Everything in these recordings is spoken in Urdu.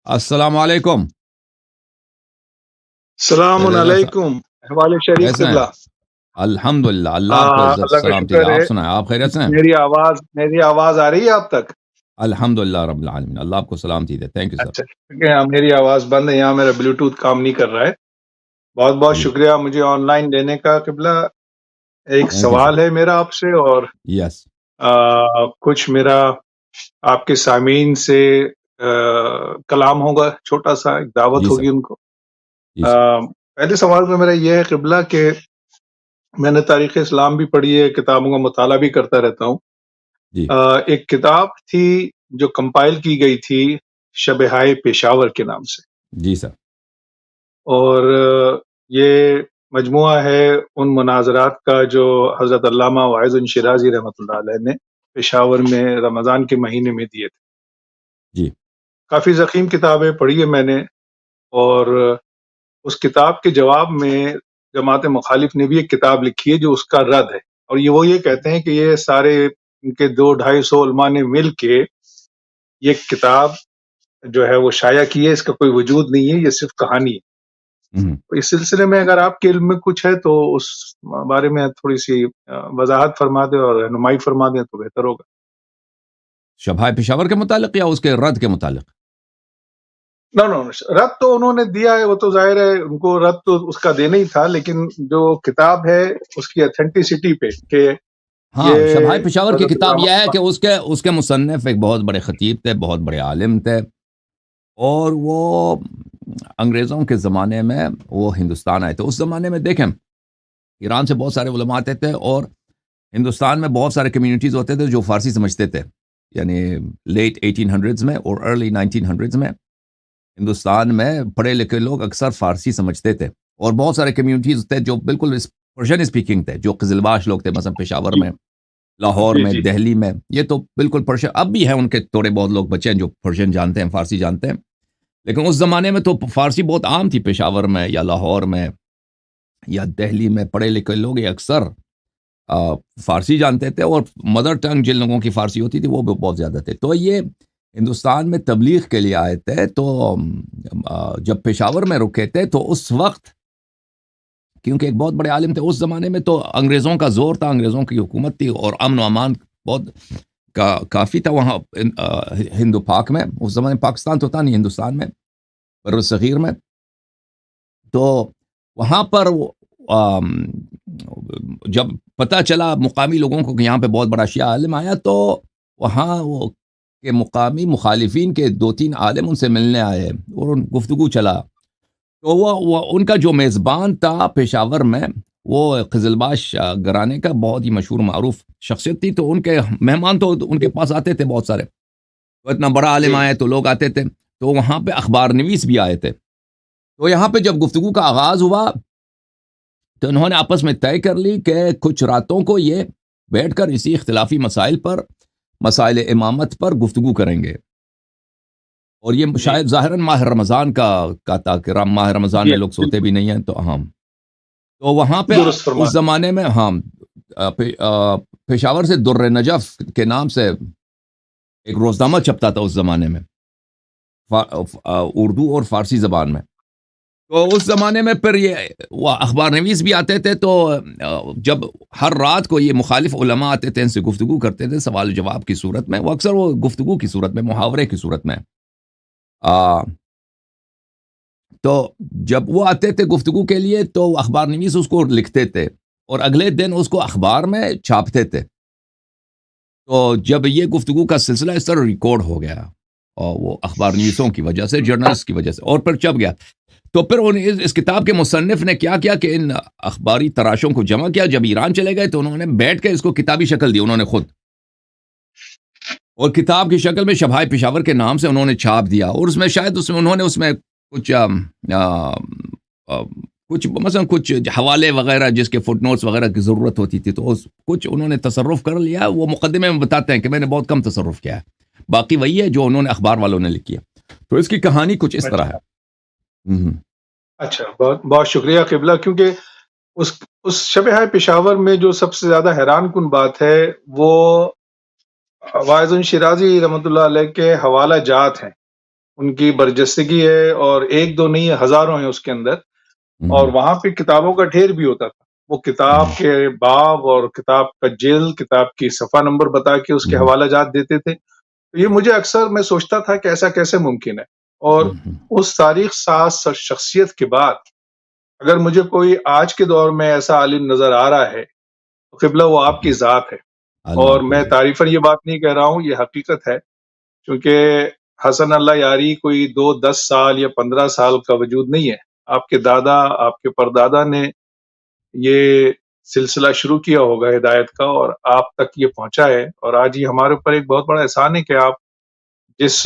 السلام علیکم. السلام خیریت ہیں سر؟ علیکم حوالے شریف کیسے ہیں؟ قبلہ. الحمدللہ، اللہ آپ کو عزت اللہ کا سلامتی دے. شکر ہے. آپ سنائیں، آپ خیریت سے ہیں؟ میری آواز آ رہی ہے آپ تک؟ الحمدللہ رب العالمین، اللہ آپ کو سلامتی دے. Thank you sir. اچھا کیونکہ میری آواز بند ہے، یہاں میرا بلوٹوتھ کام نہیں کر رہا ہے. بہت بہت جی، شکریہ مجھے آن لائن لینے کا. قبلہ ایک تھینک یو سر. سوال ہے میرا آپ سے، اور یس. کچھ میرا آپ کے سامعین سے کلام ہوگا، چھوٹا سا ایک دعوت جی سر. ہوگی ان کو. جی سر. پہلے سوال میں میرا یہ ہے قبلہ کہ میں نے تاریخ اسلام بھی پڑھی ہے، کتابوں کا مطالعہ بھی کرتا رہتا ہوں. جی ایک کتاب تھی جو کمپائل کی گئی تھی شبہائے پشاور کے نام سے، جی سر. اور یہ مجموعہ ہے ان مناظرات کا جو حضرت علامہ واعظ شیرازی رحمۃ اللہ علیہ نے پشاور میں رمضان کے مہینے میں دیے تھے. جی کافی ضخیم کتابیں پڑھی ہے میں نے، اور اس کتاب کے جواب میں جماعت مخالف نے بھی ایک کتاب لکھی ہے جو اس کا رد ہے. اور وہ یہ کہتے ہیں کہ یہ سارے ان کے 200-250 علماء نے مل کے یہ کتاب جو ہے وہ شائع کی ہے، اس کا کوئی وجود نہیں ہے، یہ صرف کہانی ہے. ہم. اس سلسلے میں اگر آپ کے علم میں کچھ ہے تو اس بارے میں تھوڑی سی وضاحت فرما دیں اور رہنمائی فرما دیں تو بہتر ہوگا. شبہ پشاور کے متعلق یا اس کے رد کے متعلق؟ نو رد تو انہوں نے دیا ہے، وہ تو ظاہر ہے ان کو رد تو اس کا دینا ہی تھا، لیکن جو کتاب ہے اس کی اتھینٹیسٹی پہ کہ ہاں، شبہ پشاور کی حضرت کتاب یہ ہے علامہ کہ اس کے مصنف ایک بہت بڑے خطیب تھے، بہت بڑے عالم تھے، اور وہ انگریزوں کے زمانے میں وہ ہندوستان آئے تھے. اس زمانے میں دیکھیں، ایران سے بہت سارے علماء آتے تھے، اور ہندوستان میں بہت سارے کمیونٹیز ہوتے تھے جو فارسی سمجھتے تھے. یعنی لیٹ 1800s میں اور ارلی 1900s میں ہندوستان میں پڑھے لکھے لوگ اکثر فارسی سمجھتے تھے، اور بہت سارے کمیونٹیز تھے جو بالکل پرشین اسپیکنگ تھے، جو قزلباش لوگ تھے، مثلا پشاور جی میں، لاہور جی میں، جی دہلی میں. یہ تو بالکل پرشین، اب بھی ہیں ان کے تھوڑے بہت لوگ بچے ہیں جو پرشین جانتے ہیں، فارسی جانتے ہیں. لیکن اس زمانے میں تو فارسی بہت عام تھی. پشاور میں یا لاہور میں یا دہلی میں پڑھے لکھے لوگ یہ اکثر فارسی جانتے تھے، اور مدر ٹنگ جن لوگوں کی فارسی ہوتی تھی وہ بھی بہت زیادہ تھے. تو یہ ہندوستان میں تبلیغ کے لیے آئے تھے. تو جب پشاور میں رکے تھے تو اس وقت کیونکہ ایک بہت بڑے عالم تھے اس زمانے میں، تو انگریزوں کا زور تھا، انگریزوں کی حکومت تھی، اور امن و امان بہت کافی تھا وہاں ہندو پاک میں. اس زمانے پاکستان تو تھا نہیں، ہندوستان میں، بر صغیر میں. تو وہاں پر جب پتہ چلا مقامی لوگوں کو کہ یہاں پہ بہت بڑا شیعہ عالم آیا، تو وہاں وہ کہ مقامی مخالفین کے 2-3 عالم ان سے ملنے آئے اور ان گفتگو چلا. تو وہ ان کا جو میزبان تھا پشاور میں، وہ قزلباش گھرانے کا بہت ہی مشہور معروف شخصیت تھی. تو ان کے مہمان تو ان کے پاس آتے تھے بہت سارے. تو اتنا بڑا عالم جی آئے تو لوگ آتے تھے. تو وہاں پہ اخبار نویس بھی آئے تھے. تو یہاں پہ جب گفتگو کا آغاز ہوا تو انہوں نے آپس میں طے کر لی کہ کچھ راتوں کو یہ بیٹھ کر اسی اختلافی مسائل پر، مسائل امامت پر گفتگو کریں گے. اور یہ جی شاید ظاہراً ماہ رمضان کا تھا کہ ماہ رمضان جی میں لوگ سوتے بھی بالکل نہیں ہیں. تو ہاں، تو وہاں پہ درست فرما. اس زمانے میں ہاں پشاور سے در نجف کے نام سے ایک روزنامہ چھپتا تھا اس زمانے میں، اردو اور فارسی زبان میں. تو اس زمانے میں پھر یہ وہ اخبار نویس بھی آتے تھے. تو جب ہر رات کو یہ مخالف علماء آتے تھے، ان سے گفتگو کرتے تھے سوال جواب کی صورت میں. وہ اکثر وہ گفتگو کی صورت میں، محاورے کی صورت میں. تو جب وہ آتے تھے گفتگو کے لیے تو اخبار نویس اس کو لکھتے تھے اور اگلے دن اس کو اخبار میں چھاپتے تھے. تو جب یہ گفتگو کا سلسلہ اس طرح ریکارڈ ہو گیا، اور وہ اخبار نویسوں کی وجہ سے، جرنلسٹ کی وجہ سے، اور پھر چھپ گیا. تو پھر اس کتاب کے مصنف نے کیا کیا کہ ان اخباری تراشوں کو جمع کیا. جب ایران چلے گئے تو انہوں نے بیٹھ کے اس کو کتابی شکل دی انہوں نے خود، اور کتاب کی شکل میں شبہ پشاور کے نام سے انہوں نے چھاپ دیا. اور اس میں شاید انہوں نے اس میں کچھ مثلا کچھ حوالے وغیرہ جس کے فٹ نوٹس وغیرہ کی ضرورت ہوتی تھی تو کچھ انہوں نے تصرف کر لیا. وہ مقدمے میں بتاتے ہیں کہ میں نے بہت کم تصرف کیا ہے، باقی وہی ہے جو انہوں نے اخبار والوں نے لکھی ہے. تو اس کی کہانی کچھ اس طرح ہے. اچھا، بہت بہت شکریہ قبلہ. کیونکہ اس شبہ پشاور میں جو سب سے زیادہ حیران کن بات ہے وہ واعظ شیرازی رحمۃ اللہ علیہ کے حوالہ جات ہیں. ان کی برجستگی ہے، اور ایک دو نہیں ہے، ہزاروں ہیں اس کے اندر. اور وہاں پہ کتابوں کا ڈھیر بھی ہوتا تھا. وہ کتاب کے باب اور کتاب کا جلد، کتاب کی صفحہ نمبر بتا کے اس کے حوالہ جات دیتے تھے. تو یہ مجھے اکثر میں سوچتا تھا کہ ایسا کیسے ممکن ہے. اور اس تاریخ ساز شخصیت کے بعد اگر مجھے کوئی آج کے دور میں ایسا عالم نظر آ رہا ہے تو قبلہ وہ آپ کی ذات ہے. اور میں تعریفاً یہ بات نہیں کہہ رہا ہوں، یہ حقیقت ہے. کیونکہ حسن اللہ یاری کوئی 10 سال یا 15 سال کا وجود نہیں ہے. آپ کے دادا، آپ کے پردادا نے یہ سلسلہ شروع کیا ہوگا ہدایت کا، اور آپ تک یہ پہنچا ہے. اور آج یہ ہمارے اوپر ایک بہت بڑا احسان ہے کہ آپ جس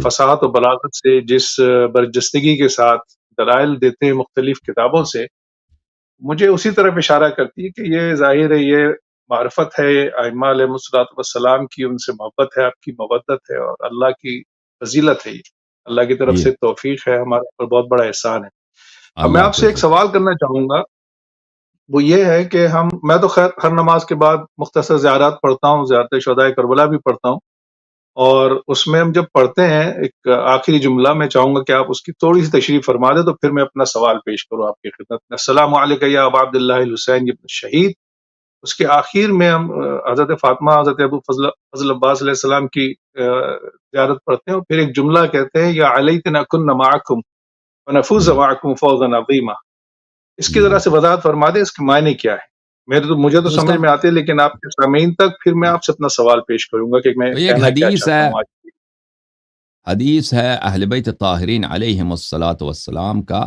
فصاحت و بلاغت سے، جس برجستگی کے ساتھ دلائل دیتے ہیں مختلف کتابوں سے، مجھے اسی طرف اشارہ کرتی ہے کہ یہ ظاہر ہے، یہ معرفت ہے ائمہ علیہ الصلوۃ والسلام کی، ان سے محبت ہے، آپ کی مودت ہے، اور اللہ کی فضیلت ہے. یہ اللہ کی طرف سے توفیق ہے، ہمارے اوپر بہت بڑا احسان ہے. اب میں آپ سے ایک سوال کرنا چاہوں گا، وہ یہ ہے کہ میں تو خیر ہر نماز کے بعد مختصر زیارات پڑھتا ہوں، زیارت شہدائے کربلا بھی پڑھتا ہوں. اور اس میں ہم جب پڑھتے ہیں ایک آخری جملہ، میں چاہوں گا کہ آپ اس کی تھوڑی سی تشریح فرما دیں تو پھر میں اپنا سوال پیش کروں آپ کی خدمت میں. السلام علیکم یا ابا عبداللہ الحسین ابن شہید. اس کے آخر میں ہم حضرت فاطمہ، حضرت ابو فضل عباس علیہ السلام کی زیارت پڑھتے ہیں، اور پھر ایک جملہ کہتے ہیں، یا علیتنا کن معکم ونفوز معکم فوزا عظیما. اس کی ذرا سے وضاحت فرما دیں، اس کے معنی کیا ہے. مجھے تو سمجھ میں آتے، لیکن آپ کے سامعین تک پھر میں آپ سے اپنا سوال پیش کروں گا کہ میں کہنا کیا چاہتا ہوں. حدیث ہے اہل بیت طاہرین علیہم الصلاۃ والسلام کا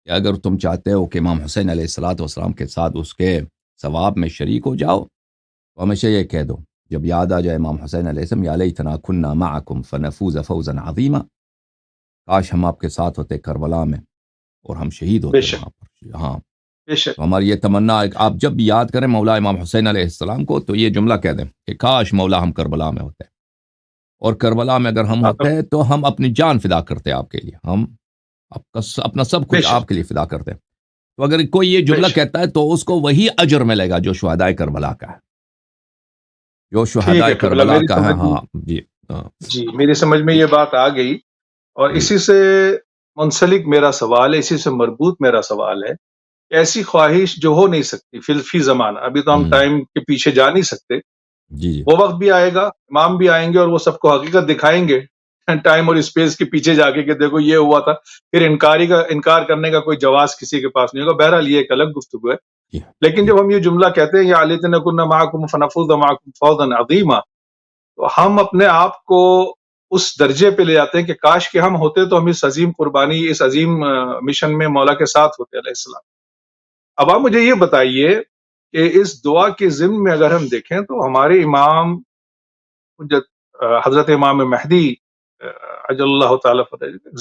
کہ اگر تم چاہتے ہو کہ امام حسین علیہ الصلاۃ والسلام کے ساتھ اس کے ثواب میں شریک ہو جاؤ تو ہمیشہ یہ کہہ دو جب یاد آ جائے امام حسین علیہ السلام، یا لیتنا کنا معکم فنفوز فوزا عظیما، کاش ہم آپ کے ساتھ ہوتے کربلا میں اور ہم شہید ہوتے وہاں پر. ہاں، تو ہماری یہ تمنا ہے کہ آپ جب بھی یاد کریں مولا امام حسین علیہ السلام کو تو یہ جملہ کہہ دیں کہ کاش مولا ہم کربلا میں ہوتے، اور کربلا میں اگر ہم ہوتے تو ہم اپنی جان فدا کرتے آپ کے لیے، ہم اپنا سب کچھ آپ کے لیے فدا کرتے. تو اگر کوئی یہ جملہ کہتا ہے تو اس کو وہی اجر ملے گا جو شہدائے کربلا کا ہے، جو شہدائے کربلا کا ہے. ہاں جی، میری سمجھ میں یہ بات آ گئی. اور اسی سے منسلک میرا سوال ہے، اسی سے مربوط میرا سوال ہے. ایسی خواہش جو ہو نہیں سکتی فی زمانہ، ابھی تو ہم ٹائم کے پیچھے جا نہیں سکتے، وہ وقت بھی آئے گا، امام بھی آئیں گے اور وہ سب کو حقیقت دکھائیں گے ٹائم اور اسپیس کے پیچھے جا کے کہ دیکھو یہ ہوا تھا. پھر انکار کرنے کا کوئی جواز کسی کے پاس نہیں ہوگا. بہرحال یہ ایک الگ گفتگو ہے. لیکن جب ہم یہ جملہ کہتے ہیں، یا علیتنا کنا معکم فنفوز معکم فوزا عظیما، تو ہم اپنے آپ کو اس درجے پہ لے جاتے ہیں کہ کاش کہ ہم ہوتے تو ہم اس عظیم قربانی، اس عظیم مشن میں مولا کے ساتھ ہوتے علیہ السلام. اب آپ مجھے یہ بتائیے کہ اس دعا کے ضمن میں اگر ہم دیکھیں تو ہمارے امام حضرت امام مہدی عجل اللہ تعالیٰ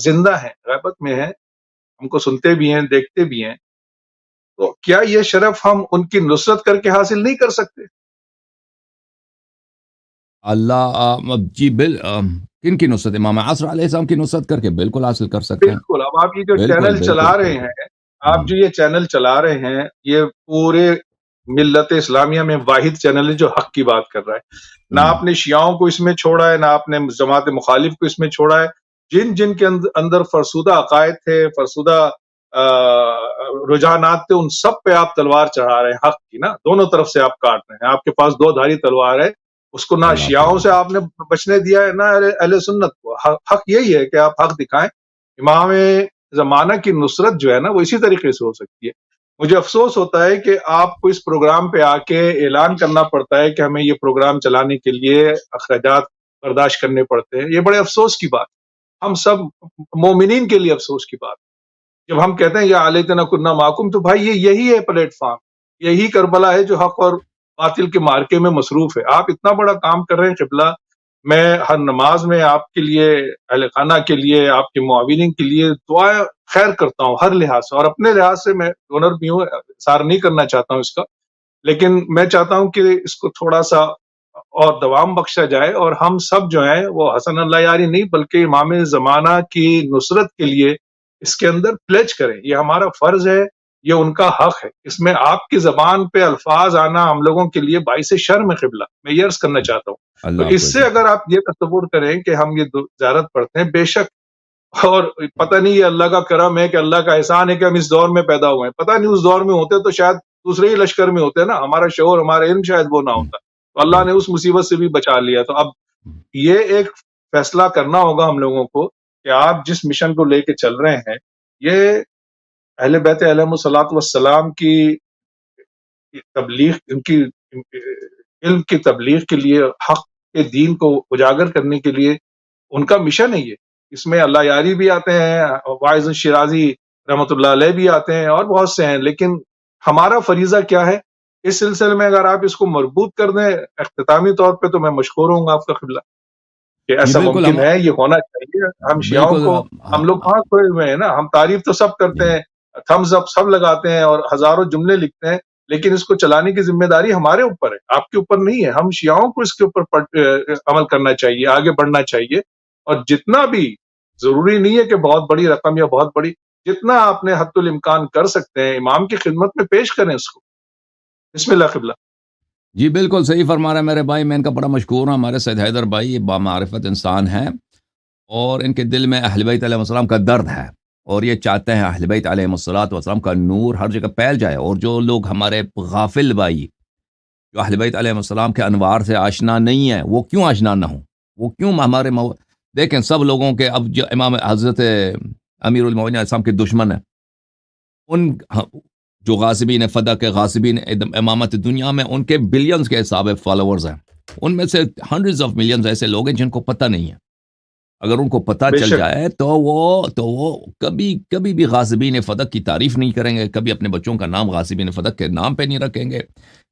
زندہ ہیں، غیبت میں ہیں، ہم کو سنتے بھی ہیں، دیکھتے بھی ہیں. تو کیا یہ شرف ہم ان کی نصرت کر کے حاصل نہیں کر سکتے؟ اللہ جی کن کی نصرت؟ امام عصر علیہ السلام کی نصرت کر کے بالکل حاصل کر سکتے ہیں. بالکل. اب آپ یہ جو چینل چلا رہے ہیں، آپ جو یہ چینل چلا رہے ہیں، یہ پورے ملت اسلامیہ میں واحد چینل ہے جو حق کی بات کر رہا ہے. نہ آپ نے شیعوں کو اس میں چھوڑا ہے، نہ آپ نے جماعت مخالف کو اس میں چھوڑا ہے. جن جن کے اندر فرسودہ عقائد تھے، فرسودہ رجحانات تھے، ان سب پہ آپ تلوار چڑھا رہے ہیں حق کی. نا دونوں طرف سے آپ کاٹ رہے ہیں. آپ کے پاس دو دھاری تلوار ہے. اس کو نہ شیعوں سے آپ نے بچنے دیا ہے، نہ اہل سنت کو. حق یہی ہے کہ آپ حق دکھائیں. امام زمانہ کی نصرت جو ہے نا، وہ اسی طریقے سے ہو سکتی ہے. مجھے افسوس ہوتا ہے کہ آپ کو اس پروگرام پہ آ کے اعلان کرنا پڑتا ہے کہ ہمیں یہ پروگرام چلانے کے لیے اخراجات برداشت کرنے پڑتے ہیں. یہ بڑے افسوس کی بات، ہم سب مومنین کے لیے افسوس کی بات. جب ہم کہتے ہیں یا علیتنا کنا معکم، تو بھائی یہی ہے پلیٹ فارم، یہی کربلا ہے جو حق اور باطل کے مارکے میں مصروف ہے. آپ اتنا بڑا کام کر رہے ہیں. قبلہ میں ہر نماز میں آپ کے لیے، اہل خانہ کے لیے، آپ کے معاونین کے لیے دعا خیر کرتا ہوں ہر لحاظ سے. اور اپنے لحاظ سے میں ڈونر بھی ہوں، اثار نہیں کرنا چاہتا ہوں اس کا، لیکن میں چاہتا ہوں کہ اس کو تھوڑا سا اور دوام بخشا جائے، اور ہم سب جو ہیں وہ حسن اللہ یاری نہیں بلکہ امام زمانہ کی نصرت کے لیے اس کے اندر پلیج کریں. یہ ہمارا فرض ہے. یہ ان کا حق ہے. اس میں آپ کی زبان پہ الفاظ آنا ہم لوگوں کے لیے باعث شرم قبلہ. میں یہ عرض کرنا چاہتا ہوں. تو اللہ آپ کو اس سے اگر آپ یہ تصور کریں کہ ہم یہ زیارت پڑھتے ہیں، بے شک، اور پتہ نہیں یہ اللہ کا کرم ہے کہ اللہ کا احسان ہے کہ ہم اس دور میں پیدا ہوئے ہیں. پتہ نہیں اس دور میں ہوتے تو شاید دوسرے ہی لشکر میں ہوتے نا، ہمارا شعور، ہمارا علم شاید وہ نہ ہوتا. تو اللہ نے اس مصیبت سے بھی بچا لیا. تو اب یہ ایک فیصلہ کرنا ہوگا ہم لوگوں کو کہ آپ جس مشن کو لے کے چل رہے ہیں، یہ اہل بیت علیہم الصلوۃ والسلام کی تبلیغ، ان کی علم کی تبلیغ کے لیے، حق کے دین کو اجاگر کرنے کے لیے ان کا مشن ہے یہ. اس میں اللہ یاری بھی آتے ہیں، واعظ شیرازی رحمۃ اللہ علیہ بھی آتے ہیں، اور بہت سے ہیں. لیکن ہمارا فریضہ کیا ہے اس سلسلے میں؟ اگر آپ اس کو مربوط کر دیں اختتامی طور پہ، تو میں مشکور ہوں گا آپ کا قبلہ کہ جی ایسا بالکل. ممکن ہے، یہ ہونا چاہیے. ہم شیعوں بالکل کو، ہم لوگ کہاں کھوئے ہوئے ہیں نا، ہم تعریف تو سب کرتے ہیں، تھمز اپ سب لگاتے ہیں اور ہزاروں جملے لکھتے ہیں، لیکن اس کو چلانے کی ذمہ داری ہمارے اوپر ہے، آپ کے اوپر نہیں ہے. ہم شیعوں کو اس کے اوپر عمل کرنا چاہیے، آگے بڑھنا چاہیے. اور جتنا بھی، ضروری نہیں ہے کہ بہت بڑی رقم یا بہت بڑی، جتنا آپ نے حد الامکان کر سکتے ہیں امام کی خدمت میں پیش کریں اس کو. بسم اللہ قبلہ. جی بالکل صحیح فرما رہے ہیں میرے بھائی. میں ان کا بڑا مشکور ہوں. ہمارے سید حیدر بھائی بامعرفت انسان ہیں، اور ان کے دل میں اہل بیت علیہ السلام کا درد ہے، اور یہ چاہتے ہیں اہل بیت علیہ السلام کا نور ہر جگہ پھیل جائے. اور جو لوگ ہمارے غافل بھائی جو اہل بیت علیہ السلام کے انوار سے آشنا نہیں ہیں، وہ کیوں آشنا نہ ہوں؟ وہ کیوں ہمارے دیکھیں سب لوگوں کے، اب جو امام حضرت امیر المومنین علیہ السلام کے دشمن ہیں، ان جو غاصبین فدا کے غاصبین امامت دنیا میں، ان کے بلینز کے حساب فالوورز ہیں. ان میں سے ہنڈریڈز آف ملینز ایسے لوگ ہیں جن کو پتہ نہیں ہے. اگر ان کو پتہ بے چل شک. جائے تو وہ کبھی بھی غاصبین فدق کی تعریف نہیں کریں گے، کبھی اپنے بچوں کا نام غاصبین فدق کے نام پہ نہیں رکھیں گے،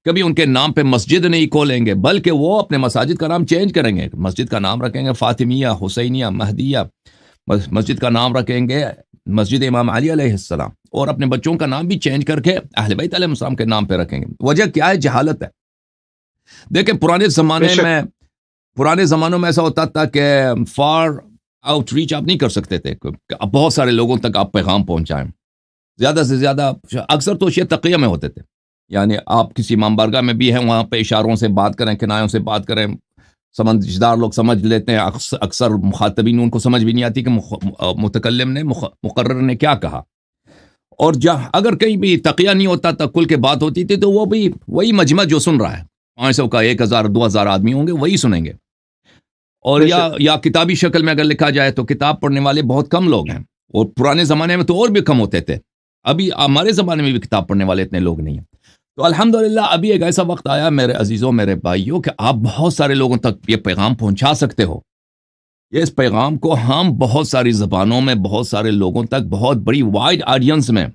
کبھی ان کے نام پہ مسجد نہیں کھولیں گے، بلکہ وہ اپنے مساجد کا نام چینج کریں گے. مسجد کا نام رکھیں گے فاطمیہ، حسینیہ، مہدیہ. مسجد کا نام رکھیں گے مسجد امام علی علیہ السلام، اور اپنے بچوں کا نام بھی چینج کر کے اہل بیت علیہ السلام کے نام پہ رکھیں گے. وجہ کیا ہے؟ جہالت ہے. دیکھیں پرانے زمانوں میں ایسا ہوتا تھا کہ فار آؤٹ ریچ آپ نہیں کر سکتے تھے، بہت سارے لوگوں تک آپ پیغام پہنچائیں. زیادہ سے زیادہ اکثر تو یہ تقیہ میں ہوتے تھے، یعنی آپ کسی امام بارگاہ میں بھی ہیں، وہاں پہ اشاروں سے بات کریں، کنایوں سے بات کریں، سمجھدار لوگ سمجھ لیتے ہیں. اکثر مخاطبین ان کو سمجھ بھی نہیں آتی کہ متکلم نے، مقرر نے کیا کہا. اور اگر کہیں بھی تقیہ نہیں ہوتا تھا، کل کے بات ہوتی تھی، تو وہ بھی وہی مجمع جو سن رہا ہے، 500 کا 1000 2000 آدمی ہوں گے، وہی سنیں گے. اور یا کتابی شکل میں اگر لکھا جائے تو کتاب پڑھنے والے بہت کم لوگ ہیں، اور پرانے زمانے میں تو اور بھی کم ہوتے تھے. ابھی ہمارے زمانے میں بھی کتاب پڑھنے والے اتنے لوگ نہیں ہیں. تو الحمدللہ ابھی ایک ایسا وقت آیا میرے عزیزوں، میرے بھائیوں، کہ آپ بہت سارے لوگوں تک یہ پیغام پہنچا سکتے ہو. یہ اس پیغام کو ہم بہت ساری زبانوں میں، بہت سارے لوگوں تک، بہت بڑی وائڈ آڈینس میں.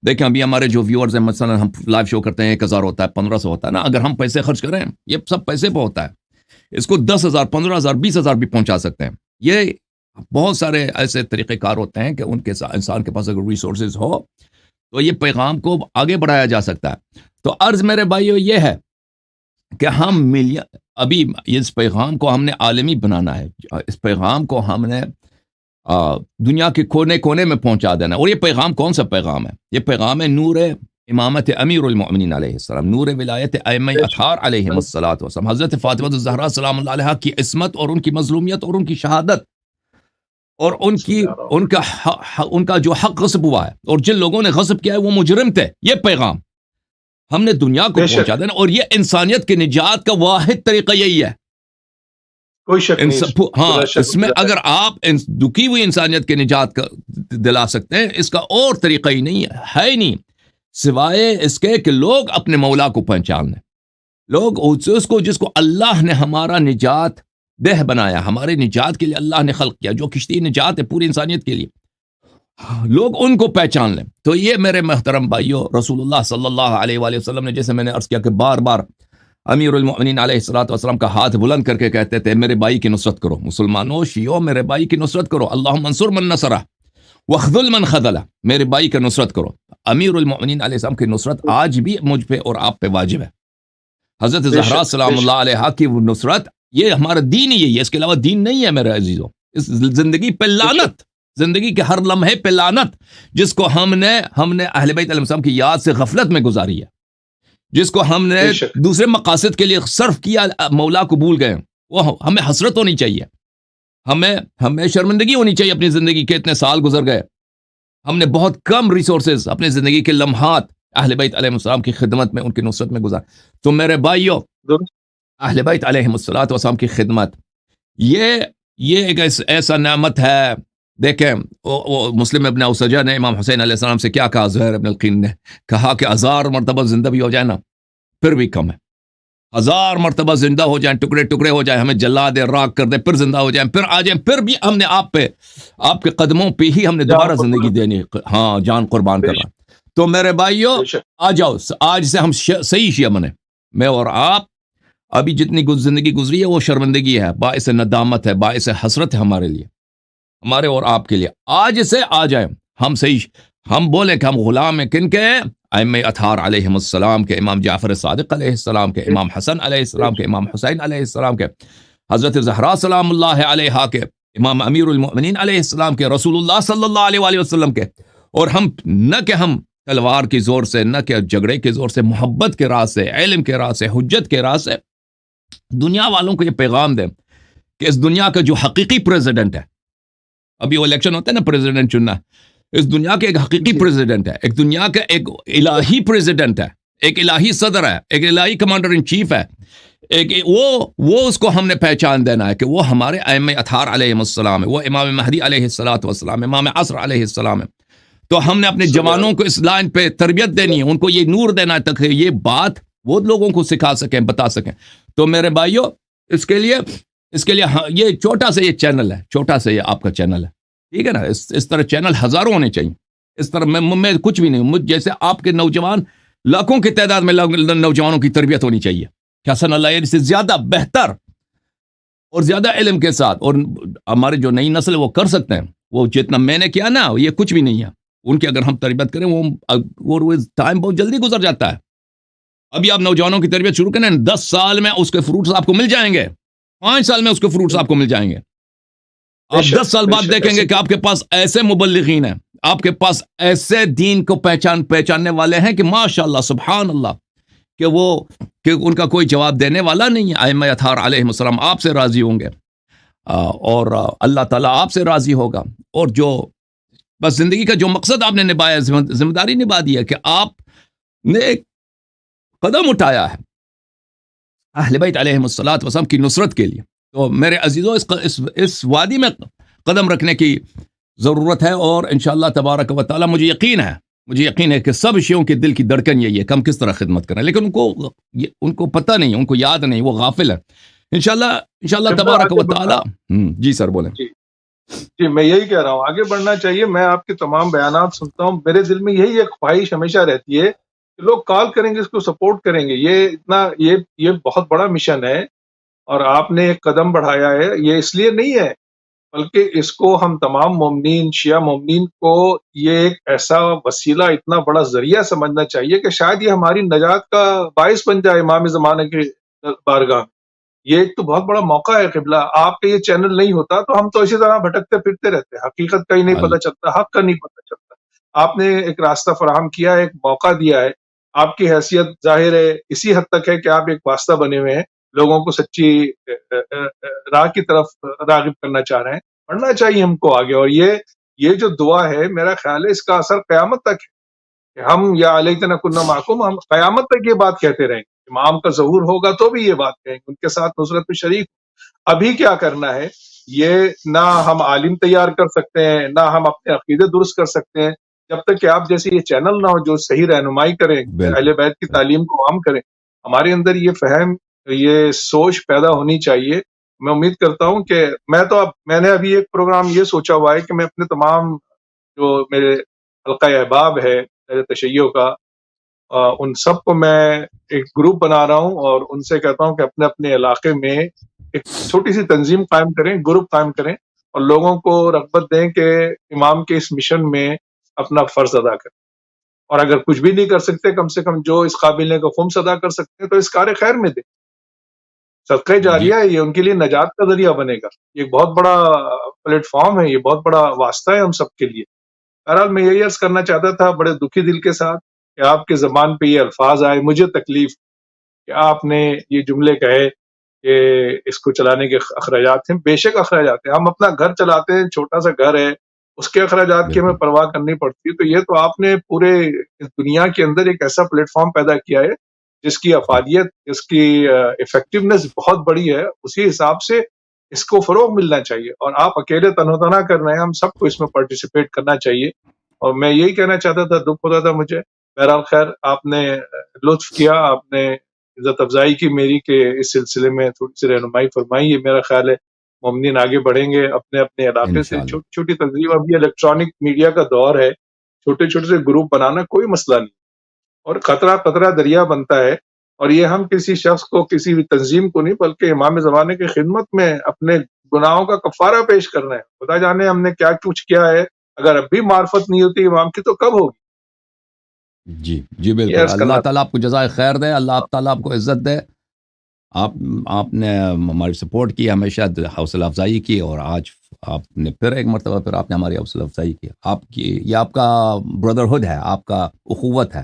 دیکھیں ابھی ہمارے جو ویورز ہیں، مثلا ہم لائیو شو کرتے ہیں، 1000 ہوتا ہے، 1500 ہوتا ہے نا. اگر ہم پیسے خرچ کریں، یہ سب پیسے پہ ہوتا ہے. اس کو 10,000 15,000 20,000 بھی پہنچا سکتے ہیں. یہ بہت سارے ایسے طریقہ کار ہوتے ہیں کہ ان کے انسان کے پاس اگر ریسورسز ہو تو یہ پیغام کو آگے بڑھایا جا سکتا ہے. تو عرض میرے بھائیو یہ ہے کہ ہم ابھی اس پیغام کو ہم نے عالمی بنانا ہے. اس پیغام کو ہم نے دنیا کے کونے کونے میں پہنچا دینا ہے. اور یہ پیغام کون سا پیغام ہے؟ یہ پیغام ہے نور امامت امیر المؤمنین علیہ السلام، نور ولایت ائمہ اطہار علیہ السلام، حضرت فاطمہ الزہرا سلام اللہ علیہا کی عصمت اور ان کی مظلومیت اور ان کی شہادت، اور ان کا جو حق غصب ہوا ہے، اور جن لوگوں نے غصب کیا ہے وہ مجرم تھے. یہ پیغام ہم نے دنیا کو پہنچا دینا، اور یہ انسانیت کی نجات کا واحد طریقہ یہی ہے. کوئی شک نہیں. ہاں، اس میں اگر آپ دکھی ہوئی انسانیت کی نجات کا دلا سکتے ہیں، اس کا اور طریقہ ہی نہیں ہے ہی نہیں، سوائے اس کے کہ لوگ اپنے مولا کو پہچان لیں. لوگ اس کو، جس کو اللہ نے ہمارا نجات دہ بنایا، ہمارے نجات کے لیے اللہ نے خلق کیا، جو کشتی نجات ہے پوری انسانیت کے لیے، لوگ ان کو پہچان لیں. تو یہ میرے محترم بھائیو، رسول اللہ صلی اللہ علیہ وآلہ وسلم نے، جیسے میں نے عرض کیا کہ بار بار امیر المؤمنین علیہ السلام کا ہاتھ بلند کر کے کہتے تھے، میرے بھائی کی نصرت کرو، مسلمانوں، شیعوں، میرے بھائی کی نصرت کرو. اللہم انصر من نصرہ وخذل من خذلہ، میرے بھائی کی نصرت کرو. امیر المؤمنین علیہ السلام کی نصرت آج بھی مجھ پہ اور آپ پہ واجب ہے. حضرت زہرا سلام اللہ علیہا کی وہ نصرت، یہ ہمارا دین ہی ہے، اس کے علاوہ دین نہیں ہے میرے عزیزوں. اس زندگی پہ لعنت، زندگی کے ہر لمحے پہ لعنت، جس کو ہم نے اہل بیت علیہ السلام کی یاد سے غفلت میں گزاری ہے، جس کو ہم نے بے شک دوسرے مقاصد کے لیے صرف کیا، مولا کو بھول گئے، وہ ہمیں حسرت ہونی چاہیے، ہمیں شرمندگی ہونی چاہیے اپنی زندگی کے اتنے سال گزر گئے، ہم نے بہت کم ریسورسز اپنی زندگی کے لمحات اہل بیت علیہ السلام کی خدمت میں، ان کی نصرت میں گزار. تو میرے بھائیو، درست اہل بیت علیہ السلام کی خدمت یہ ایک ایسا نعمت ہے. دیکھیں وہ مسلم ابن اوسجہ نے امام حسین علیہ السلام سے کیا کہا، زہیر ابن القین نے کہا کہ 1000 مرتبہ زندہ بھی ہو جائے نا پھر بھی کم ہے، 1000 مرتبہ زندہ ہو جائیں، ٹکڑے ٹکڑے ہو جائیں، ہمیں جلا دے، راک کر دے، پھر زندہ ہو جائیں، پھر آ جائیں، پھر بھی ہم نے آپ کے قدموں پہ ہی ہم نے دوبارہ زندگی دینی، ہاں جان قربان کرنا. تو میرے بھائیو بے شک آ جاؤ، آج سے ہم صحیح شیعہ بنے، میں اور آپ. ابھی جتنی زندگی گزری ہے وہ شرمندگی ہے، باعث ندامت ہے، باعث حسرت ہے ہمارے لیے، ہمارے اور آپ کے لیے. آج سے آ جائیں ہم صحیح، ہم بولیں کہ ہم غلام ہیں کن کے؟ ائمہ اطہار علیہ السلام کے، امام جعفر صادق علیہ السلام کے، امام حسن علیہ السلام کے، امام حسین علیہ السلام کے، حضرت زہرا سلام اللہ علیہا کے، امام امیر المؤمنین علیہ السلام کے، رسول اللہ صلی اللہ علیہ وآلہ وسلم کے. اور ہم نہ کہ ہم تلوار کی زور سے، نہ کہ جھگڑے کے زور سے، محبت کے راہ سے، علم کے راہ سے، حجت کے راہ سے دنیا والوں کو یہ پیغام دیں کہ اس دنیا کا جو حقیقی پریزیڈنٹ ہے، ابھی وہ الیکشن ہوتا ہے نا پریزیڈنٹ چننا، اس دنیا کے ایک حقیقی پریزیڈنٹ ہے، ایک دنیا کا ایک الہی پریزیڈنٹ ہے، ایک الہی صدر ہے، ایک الہی کمانڈر ان چیف ہے، ایک وہ اس کو ہم نے پہچان دینا ہے کہ وہ ہمارے ائمہ اطہار علیہ السلام ہے، وہ امام مہدی علیہ السلام، امام عصر علیہ السلام ہے. تو ہم نے اپنے جوانوں کو اس لائن پہ تربیت دینی ہے، ان کو یہ نور دینا ہے تک یہ بات وہ لوگوں کو سکھا سکیں، بتا سکیں. تو میرے بھائیو اس کے لیے یہ چھوٹا سا یہ چینل ہے، چھوٹا سا یہ آپ کا چینل ہے، ٹھیک ہے نا. اس طرح چینل ہزاروں ہونے چاہیے. اس طرح میں کچھ بھی نہیں ہوں، مجھ جیسے آپ کے نوجوان لاکھوں کی تعداد میں نوجوانوں کی تربیت ہونی چاہیے کہ حسن اللہ سے زیادہ بہتر اور زیادہ علم کے ساتھ. اور ہمارے جو نئی نسل وہ کر سکتے ہیں، وہ جتنا میں نے کیا نا یہ کچھ بھی نہیں ہے. ان کی اگر ہم تربیت کریں وہ ٹائم بہت جلدی گزر جاتا ہے. ابھی آپ نوجوانوں کی تربیت شروع کریں، 10 سال میں اس کے فروٹس آپ کو مل جائیں گے، 5 سال میں اس کے فروٹس آپ کو مل جائیں گے. آپ 10 سال بعد دیکھیں گے کہ آپ کے پاس ایسے مبلغین ہیں، آپ کے پاس ایسے دین کو پہچاننے والے ہیں کہ ماشاءاللہ سبحان اللہ، کہ ان کا کوئی جواب دینے والا نہیں ہے. ائمہ اطہار علیہ السلام آپ سے راضی ہوں گے، اور اللہ تعالیٰ آپ سے راضی ہوگا. اور جو بس زندگی کا جو مقصد آپ نے نبھایا، ذمہ داری نبھا دی ہے کہ آپ نے ایک قدم اٹھایا ہے اہل بیت علیہ السلام کی نصرت کے لیے. تو میرے عزیزو اس وادی میں قدم رکھنے کی ضرورت ہے، اور انشاءاللہ تبارک و تعالی مجھے یقین ہے کہ سب شیعوں کے دل کی دھڑکن یہی ہے کہ ہم کس طرح خدمت کریں، لیکن ان کو پتہ نہیں، ان کو یاد نہیں، وہ غافل ہے. انشاءاللہ تبارک و تعالی. جی سر بولیں. جی میں یہی کہہ رہا ہوں، آگے بڑھنا چاہیے. میں آپ کے تمام بیانات سنتا ہوں، میرے دل میں یہی ایک خواہش ہمیشہ رہتی ہے کہ لوگ کال کریں گے، اس کو سپورٹ کریں گے. یہ بہت بڑا مشن ہے، اور آپ نے ایک قدم بڑھایا ہے. یہ اس لیے نہیں ہے، بلکہ اس کو ہم تمام مومنین، شیعہ مومنین کو یہ ایک ایسا وسیلہ، اتنا بڑا ذریعہ سمجھنا چاہیے کہ شاید یہ ہماری نجات کا باعث بن جائے امام زمانے کی بارگاہ. یہ ایک تو بہت بڑا موقع ہے قبلہ. آپ کا یہ چینل نہیں ہوتا تو ہم تو اسی طرح بھٹکتے پھرتے رہتے، حقیقت کا ہی نہیں پتہ چلتا، حق کا نہیں پتہ چلتا. آپ نے ایک راستہ فراہم کیا ہے، ایک موقع دیا ہے. آپ کی حیثیت ظاہر ہے اسی حد تک ہے کہ آپ ایک واسطہ بنے ہوئے ہیں، لوگوں کو سچی راہ کی طرف راغب کرنا چاہ رہے ہیں. پڑھنا چاہیے ہم کو آگے. اور یہ جو دعا ہے، میرا خیال ہے اس کا اثر قیامت تک ہے کہ ہم یا لیتنا کنا معکم، ہم قیامت تک یہ بات کہتے رہیں گے. امام کا ظہور ہوگا تو بھی یہ بات کہیں گے، ان کے ساتھ نصرت میں شریک. ابھی کیا کرنا ہے، یہ نہ ہم عالم تیار کر سکتے ہیں، نہ ہم اپنے عقیدے درست کر سکتے ہیں جب تک کہ آپ جیسے یہ چینل نہ ہو جو صحیح رہنمائی کریں، اہل بیت کی تعلیم کو عام کریں. ہمارے اندر یہ فہم، یہ سوچ پیدا ہونی چاہیے. میں امید کرتا ہوں کہ میں نے ابھی ایک پروگرام یہ سوچا ہوا ہے کہ میں اپنے تمام جو میرے حلقہ احباب ہے تشیع کا، ان سب کو میں ایک گروپ بنا رہا ہوں، اور ان سے کہتا ہوں کہ اپنے اپنے علاقے میں ایک چھوٹی سی تنظیم قائم کریں، گروپ قائم کریں، اور لوگوں کو رغبت دیں کہ امام کے اس مشن میں اپنا فرض ادا کریں. اور اگر کچھ بھی نہیں کر سکتے، کم سے کم جو اس قابل ہے کہ خمس ادا کر سکتے ہیں تو اس کار خیر میں دیں. صدقہ جی جاریہ ہے، یہ ان کے لیے نجات کا ذریعہ بنے گا، یہ ایک بہت بڑا پلیٹ فارم ہے، یہ بہت بڑا واسطہ ہے ہم سب کے لیے۔ بہرحال میں یہی عرض کرنا چاہتا تھا بڑے دکھی دل کے ساتھ کہ آپ کے زبان پہ یہ الفاظ آئے، مجھے تکلیف کہ آپ نے یہ جملے کہے کہ اس کو چلانے کے اخراجات ہیں۔ بے شک اخراجات ہیں، ہم اپنا گھر چلاتے ہیں، چھوٹا سا گھر ہے، اس کے اخراجات کی ہمیں بالکل پرواہ کرنی پڑتی ہے، تو یہ تو آپ نے پورے اس دنیا کے اندر ایک ایسا پلیٹ فارم پیدا کیا ہے جس کی جی افادیت، جس کی ایفیکٹونیس بہت بڑی ہے، اسی حساب سے اس کو فروغ ملنا چاہیے، اور آپ اکیلے تنہا تنہا کر رہے ہیں، ہم سب کو اس میں پارٹیسپیٹ کرنا چاہیے۔ اور میں یہی کہنا چاہتا تھا، دکھ ہوتا تھا مجھے، بہرحال خیر آپ نے لطف کیا، آپ نے عزت افزائی کی میری کہ اس سلسلے میں تھوڑی سی رہنمائی فرمائی۔ یہ میرا خیال ہے مومنین آگے بڑھیں گے اپنے اپنے علاقے سے، انشاءاللہ چھوٹی چھوٹی تنظیم، اب یہ الیکٹرانک میڈیا کا دور ہے، چھوٹے چھوٹے سے گروپ بنانا کوئی مسئلہ نہیں، اور خطرہ قطرہ دریا بنتا ہے، اور یہ ہم کسی شخص کو، کسی بھی تنظیم کو نہیں، بلکہ امام زمانے کی خدمت میں اپنے گناہوں کا کفارہ پیش کر رہے ہیں۔ خدا جانے ہم نے کیا کچھ کیا ہے، اگر اب بھی معرفت نہیں ہوتی امام کی تو کب ہوگی؟ جی جی یہ بالکل، عرض اللہ کرنا تعالیٰ آپ کو جزائے خیر دے، اللہ تعالیٰ آپ کو عزت دے۔ آپ آپ نے ہماری سپورٹ کی، ہمیشہ حوصلہ افزائی کی، اور آج آپ نے پھر ایک مرتبہ پھر آپ نے ہماری حوصلہ افزائی کی۔ آپ کی یہ آپ کا بردرہڈ ہے، آپ کا اخوت ہے،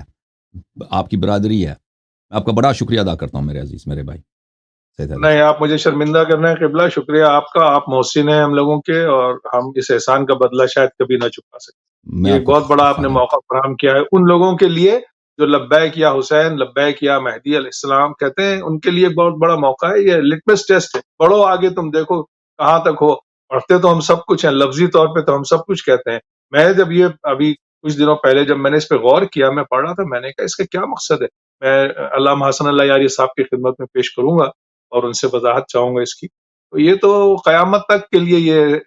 آپ کی برادری ہے۔ میں آپ کا بڑا شکریہ ادا کرتا ہوں میرے عزیز، میرے بھائی سید حیدر نہیں، صاحب۔ آپ مجھے شرمندہ کرنا ہے قبلہ، شکریہ آپ کا، آپ محسن ہیں ہم لوگوں کے، اور ہم اس احسان کا بدلہ شاید کبھی نہ چکا سکیں۔ میں یہ آپ ایک کو بہت بڑا آپ نے خواہاں موقع فراہم کیا ہے ان لوگوں کے لیے جو لبیک یا حسین، لبیک یا مہدی علیہ السلام کہتے ہیں، ان کے لیے بہت بڑا موقع ہے، یہ لٹمس ٹیسٹ ہے، پڑھو آگے، تم دیکھو کہاں تک ہو۔ پڑھتے تو ہم سب کچھ ہیں، لفظی طور پہ تو ہم سب کچھ کہتے ہیں۔ میں جب یہ ابھی کچھ دنوں پہلے جب میں نے اس پہ غور کیا، میں پڑھ رہا تھا، میں نے کہا اس کا کیا مقصد ہے، میں علامہ حسن اللہ یاری صاحب کی خدمت میں پیش کروں گا اور ان سے وضاحت چاہوں گا اس کی۔ تو یہ تو قیامت تک کے لیے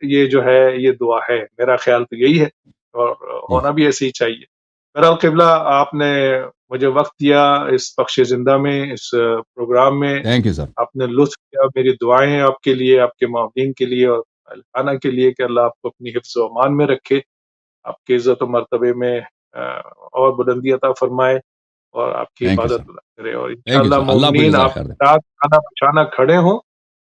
یہ جو ہے یہ دعا ہے، میرا خیال تو یہی ہے، اور جی ہونا بھی ایسے ہی چاہیے۔ بہرحال قبلہ، آپ نے مجھے وقت دیا اس بخش زندہ میں، اس پروگرام میں، تھینک یو سر۔ آپ نے لطف کیا، میری دعائیں ہیں آپ کے لیے، آپ کے معاونین کے لیے اور اہل خانہ کے لیے کہ اللہ آپ کو اپنی حفظ و امان میں رکھے، آپ کی عزت و مرتبے میں اور بلندی عطا فرمائے، اور آپ کی تھینک یو سر، حفاظت کرے، اور تھینک یو انشاءاللہ سر، اللہ آپ کو مومنین جزائے آپ خیر کے دے۔ ساتھ کھانا پچھانا کھڑے ہوں،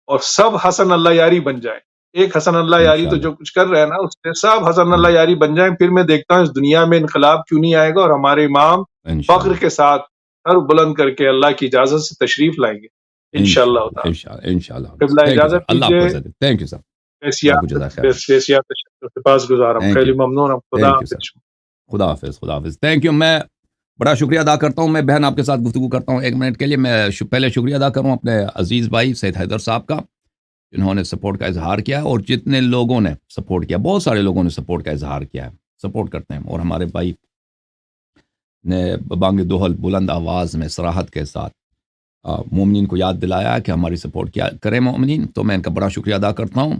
اور سب حسن اللہ یاری بن جائیں۔ ایک حسن اللہ یاری تو انشاءاللہ جو کچھ کر رہے ہیں نا، اس سے سب حسن اللہ یاری بن جائیں، پھر میں دیکھتا ہوں اس دنیا میں انقلاب کیوں نہیں آئے گا، اور ہمارے امام فخر انشاءاللہ کے ساتھ سر بلند کر کے اللہ کی اجازت سے تشریف لائیں گے انشاءاللہ انشاءاللہ تعالی۔ انشاءاللہ انشاءاللہ۔ قبلہ تھینک یو سر، اجازت اللہ آپ کو دیجیے، عزت دے۔ تھینک یو سر، اللہ آپ کو جزائے خیر دے۔ بیسیات سپاس گزارم، تھینک خیلی یو، ممنونم، خدا تھینک یو سر، حافظ۔ خدا حافظ، خدا حافظ، تھینک یو۔ میں بڑا شکریہ ادا کرتا ہوں، میں بہن آپ کے ساتھ گفتگو کرتا ہوں ایک منٹ کے لیے۔ میں پہلے شکریہ ادا کروں اپنے عزیز بھائی سید حیدر صاحب کا، جنہوں نے سپورٹ کا اظہار کیا، اور جتنے لوگوں نے سپورٹ کیا، بہت سارے لوگوں نے سپورٹ کا اظہار کیا ہے، سپورٹ کرتے ہیں، اور ہمارے بھائی نے بانگ دوہل بلند آواز میں صراحت کے ساتھ مومنین کو یاد دلایا کہ ہماری سپورٹ کیا کریں مومنین، تو میں ان کا بڑا شکریہ ادا کرتا ہوں۔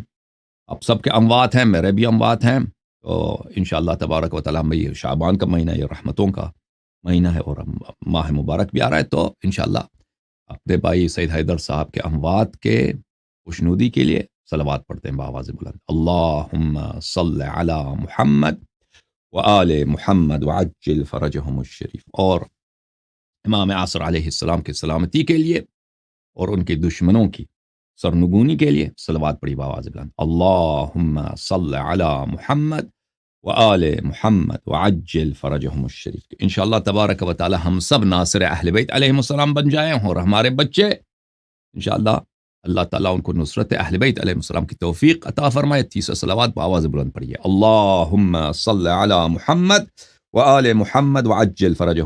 اب سب کے اموات ہیں، میرے بھی اموات ہیں، تو انشاءاللہ تبارک و تعالیٰ یہ شعبان کا مہینہ، یہ رحمتوں کا مہینہ ہے، اور ماہ مبارک بھی آ رہا ہے، تو انشاءاللہ اپنے بھائی سید حیدر صاحب کے اموات کے خوشنودی کے لیے صلوات پڑھتے ہیں بآواز بلند۔ اللہم صل علی محمد وآل محمد وعجل فرجہم الشریف، اور امام عصر علیہ السلام کی سلامتی کے لیے اور ان کے دشمنوں کی سرنگونی کے لیے صلوات پڑھی بآواز بلند۔ اللہم صل علی محمد وآل محمد وعجل فرجہم الشریف۔ انشاءاللہ تبارک و تعالی ہم سب ناصر اہل بیت علیہم السلام بن جائیں، اور ہمارے بچے انشاءاللہ اللہ تعالیٰ ان کو نصرت اہل بیت علیہ السلام کی توفیق عطا فرمائے۔ 30 صلوات بآواز بلند پڑھیے۔ اللہم صل علی محمد وآل محمد وعجل فرجہم